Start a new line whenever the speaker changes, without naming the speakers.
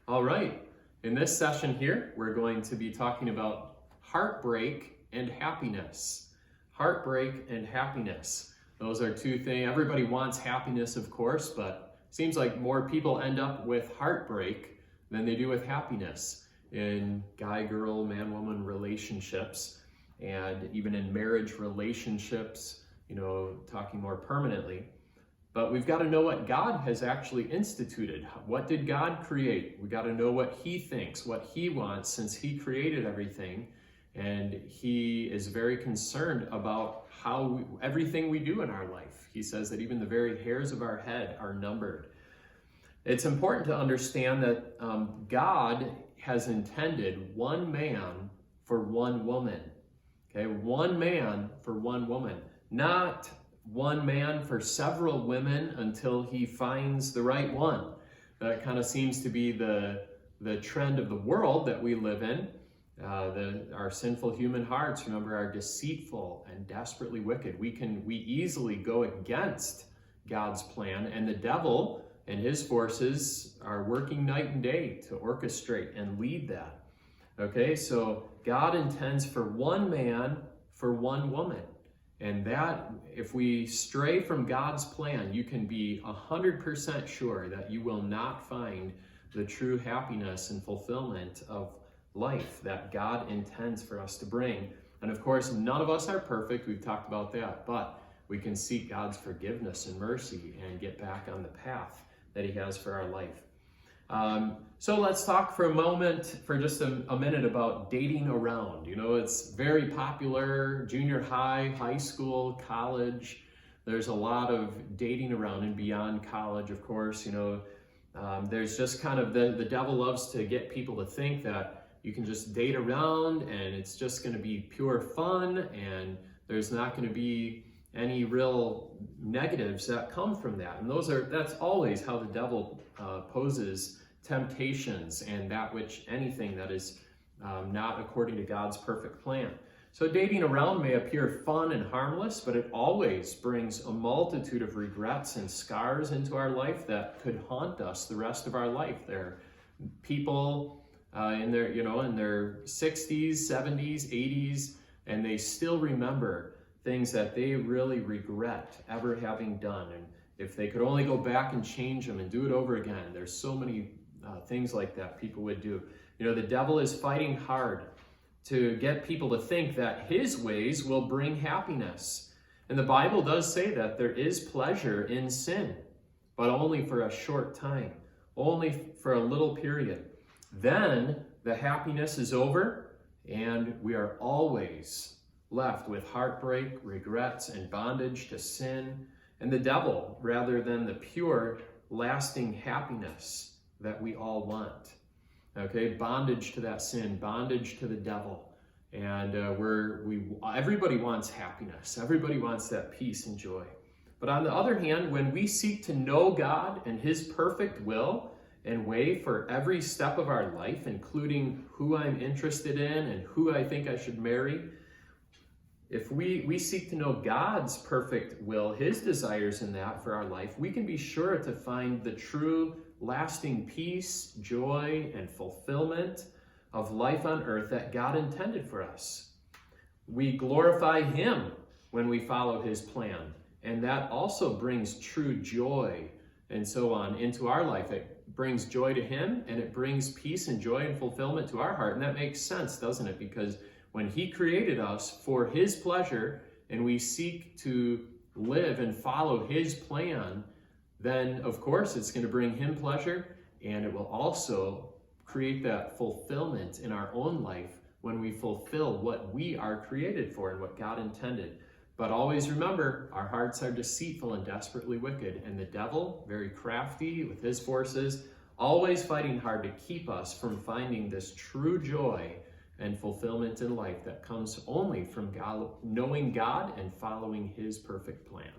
All right, in this session here, we're going to be talking about heartbreak and happiness. Heartbreak and happiness. Those are two things. Everybody wants happiness, of course, but it seems like more people end up with heartbreak than they do with happiness in guy-girl, man-woman relationships, and even in marriage relationships, talking more permanently. But we've got to know what God has actually instituted. What did God create? We got to know what He thinks, what He wants, since He created everything. And He is very concerned about everything we do in our life. He says that even the very hairs of our head are numbered. It's important to understand that God has intended one man for one woman. Okay, one man for one woman. Not one man for several women until he finds the right one. That kind of seems to be the trend of the world that we live in. Our sinful human hearts, remember, are deceitful and desperately wicked. We easily go against God's plan, and the devil and his forces are working night and day to orchestrate and lead that. Okay, so God intends for one man for one woman. And that, if we stray from God's plan, you can be 100% sure that you will not find the true happiness and fulfillment of life that God intends for us to bring. And of course, none of us are perfect. We've talked about that. But we can seek God's forgiveness and mercy and get back on the path that He has for our life. So let's talk for a moment, for just a minute, about dating around. It's very popular, junior high, high school, college. There's a lot of dating around and beyond college, of course. There's just kind of the devil loves to get people to think that you can just date around and it's just going to be pure fun and there's not going to be any real negatives that come from that. And that's always how the devil poses temptations and anything that is not according to God's perfect plan. So dating around may appear fun and harmless, but it always brings a multitude of regrets and scars into our life that could haunt us the rest of our life. There are people in their 60s, 70s, 80s, and they still remember things that they really regret ever having done. And if they could only go back and change them and do it over again, there's so many things like that people would do. The devil is fighting hard to get people to think that his ways will bring happiness. And the Bible does say that there is pleasure in sin, but only for a short time, only for a little period. Then the happiness is over and we are always left with heartbreak, regrets, and bondage to sin and the devil, rather than the pure, lasting happiness that we all want. Okay, bondage to that sin, bondage to the devil. And everybody wants happiness. Everybody wants that peace and joy. But on the other hand, when we seek to know God and His perfect will and way for every step of our life, including who I'm interested in and who I think I should marry, if we seek to know God's perfect will, His desires in that for our life, we can be sure to find the true lasting peace, joy, and fulfillment of life on earth that God intended for us. We glorify Him when we follow His plan, and that also brings true joy and so on into our life. It brings joy to Him, and it brings peace and joy and fulfillment to our heart. And that makes sense, doesn't it? Because when He created us for His pleasure and we seek to live and follow His plan, then of course it's going to bring Him pleasure, and it will also create that fulfillment in our own life when we fulfill what we are created for and what God intended. But always remember, our hearts are deceitful and desperately wicked, and the devil, very crafty with his forces, always fighting hard to keep us from finding this true joy and fulfillment in life that comes only from God, knowing God and following His perfect plan.